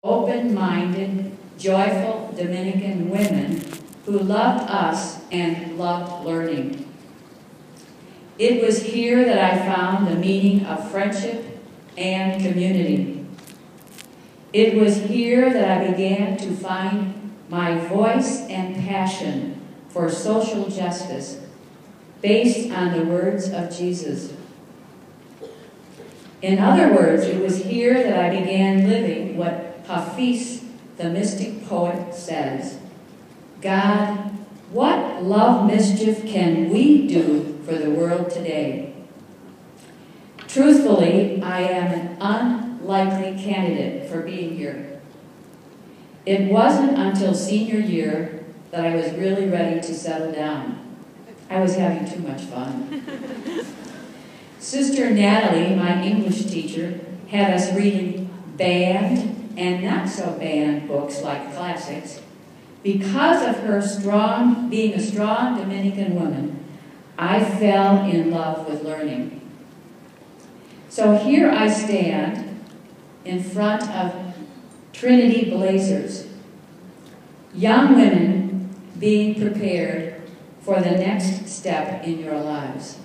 open-minded, joyful Dominican women who loved us and loved learning. It was here that I found the meaning of friendship and community. It was here that I began to find my voice and passion for social justice based on the words of Jesus. In other words, it was here that I began living what Hafiz, the mystic poet, says, God, what love mischief can we do for the world today? Truthfully, I am an unlikely candidate for being here. It wasn't until senior year that I was really ready to settle down. I was having too much fun. Sister Natalie, my English teacher, had us reading banned and not so banned books like classics. Because of her being a strong Dominican woman, I fell in love with learning. So here I stand in front of Trinity Blazers, young women being prepared for the next step in your lives.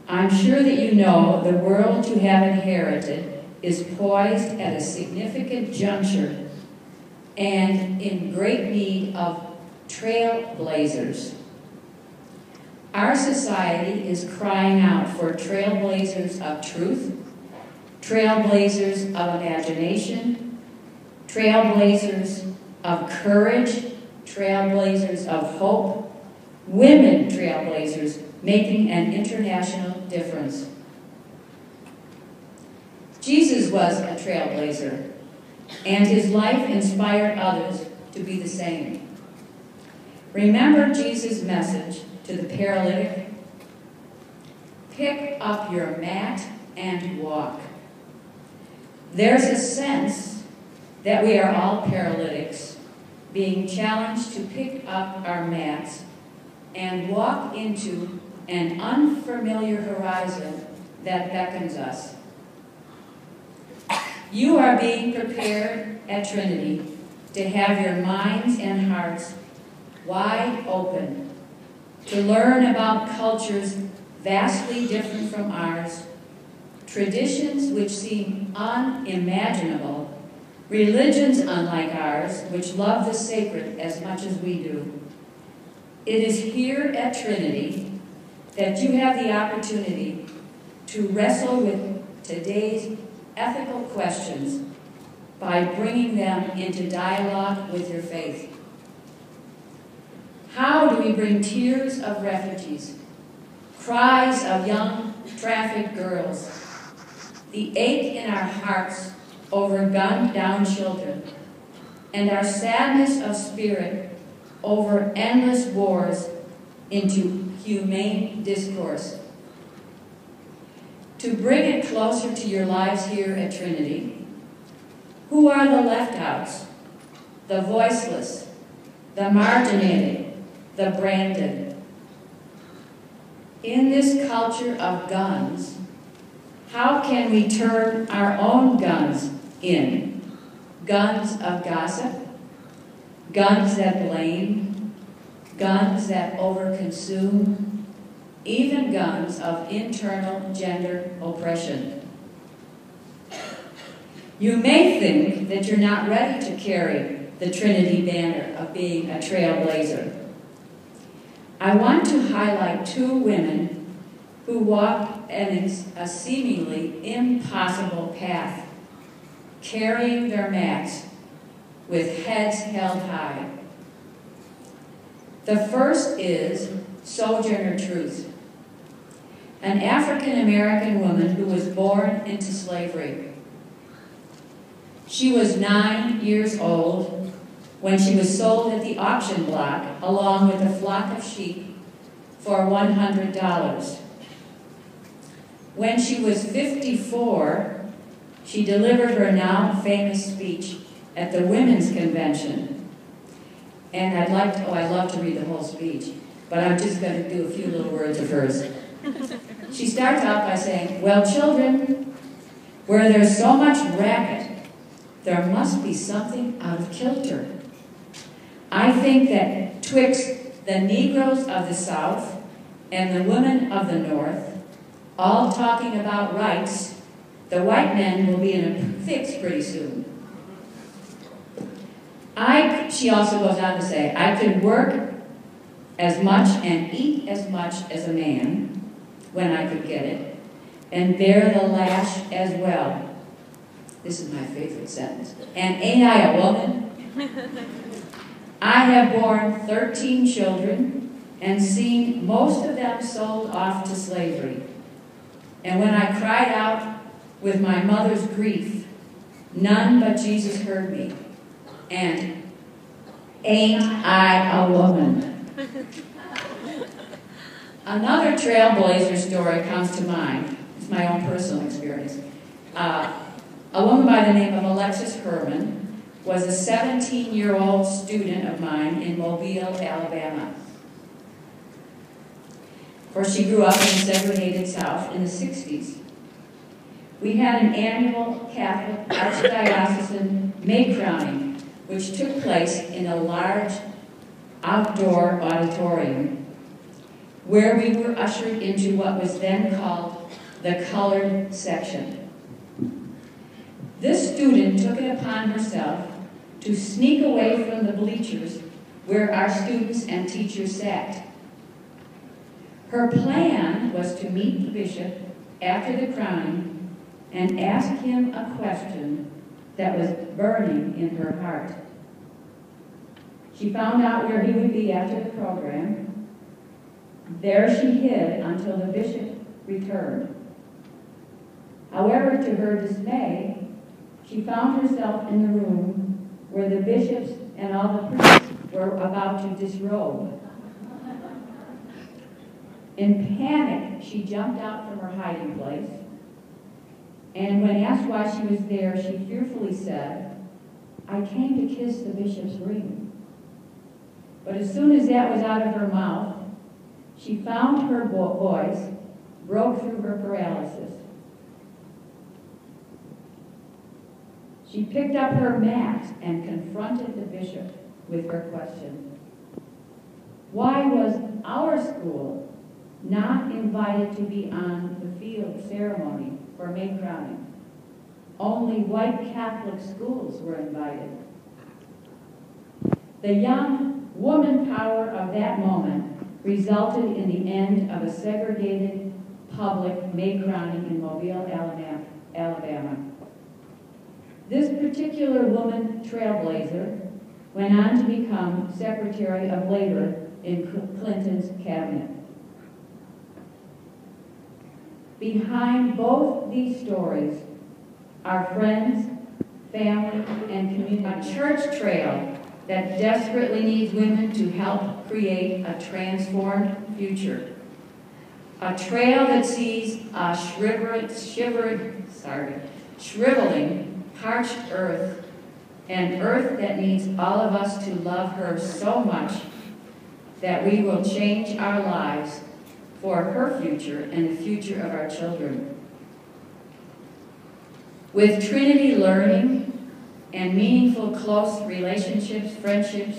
I'm sure that you know the world you have inherited is poised at a significant juncture and in great need of trailblazers. Our society is crying out for trailblazers of truth, trailblazers of imagination, trailblazers of courage, trailblazers of hope, women trailblazers making an international difference. Jesus was a trailblazer, and his life inspired others to be the same. Remember Jesus' message to the paralytic? Pick up your mat and walk. There's a sense that we are all paralytics, being challenged to pick up our mats and walk into an unfamiliar horizon that beckons us. You are being prepared at Trinity to have your minds and hearts wide open, to learn about cultures vastly different from ours, traditions which seem unimaginable, religions unlike ours which love the sacred as much as we do. It is here at Trinity that you have the opportunity to wrestle with today's ethical questions by bringing them into dialogue with your faith. How do we bring tears of refugees, cries of young trafficked girls, the ache in our hearts over gunned-down children, and our sadness of spirit over endless wars into humane discourse? To bring it closer to your lives here at Trinity, who are the left-outs, the voiceless, the marginated, the branded? In this culture of guns, how can we turn our own guns in? Guns of gossip, guns that blame, guns that overconsume, even guns of internal gender oppression. You may think that you're not ready to carry the Trinity banner of being a trailblazer. I want to highlight two women who walked a seemingly impossible path, carrying their mats with heads held high. The first is Sojourner Truth, an African-American woman who was born into slavery. She was 9 years old when she was sold at the auction block along with a flock of sheep for $100. When she was 54, she delivered her now famous speech at the Women's Convention. And I love to read the whole speech, but I'm just going to do a few little words of hers. She starts out by saying, "Well, children, where there's so much racket, there must be something out of kilter. I think that twixt the Negroes of the South and the women of the North, all talking about rights, the white men will be in a fix pretty soon. She also goes on to say, I could work as much and eat as much as a man when I could get it, and bear the lash as well. This is my favorite sentence. And ain't I a woman? I have borne 13 children and seen most of them sold off to slavery. And when I cried out with my mother's grief, none but Jesus heard me. And ain't I a woman? Another trailblazer story comes to mind. It's my own personal experience. A woman by the name of Alexis Herman was a 17-year-old student of mine in Mobile, Alabama. Of course, she grew up in the segregated South in the 60s. We had an annual Catholic Archdiocesan May crowning, which took place in a large outdoor auditorium where we were ushered into what was then called the colored section. This student took it upon herself to sneak away from the bleachers where our students and teachers sat. Her plan was to meet the bishop after the crowning and ask him a question that was burning in her heart. She found out where he would be after the program. There she hid until the bishop returned. However, to her dismay, she found herself in the room where the bishops and all the priests were about to disrobe. In panic, she jumped out from her hiding place, and when asked why she was there, she fearfully said, I came to kiss the bishop's ring. But as soon as that was out of her mouth, she found her voice broke through her paralysis. She picked up her mat and confronted the bishop with her question. Why was our school not invited to be on the field ceremony for May crowning? Only white Catholic schools were invited. The young woman power of that moment resulted in the end of a segregated public May crowning in Mobile, Alabama. This particular woman trailblazer went on to become Secretary of Labor in Clinton's cabinet. Behind both these stories are friends, family, and community. A church trail that desperately needs women to help create a transformed future. A trail that sees a shriveling, parched earth, an earth that needs all of us to love her so much that we will change our lives for her future and the future of our children. With Trinity learning and meaningful close relationships, friendships,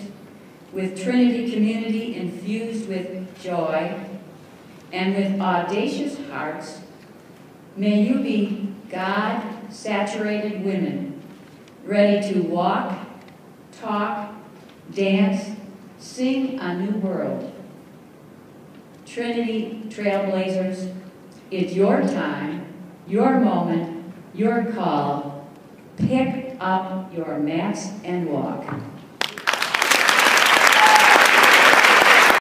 with Trinity community infused with joy, and with audacious hearts, may you be God-saturated women, ready to walk, talk, dance, sing a new world. Trinity Trailblazers, it's your time, your moment, your call. Pick up your mats and walk.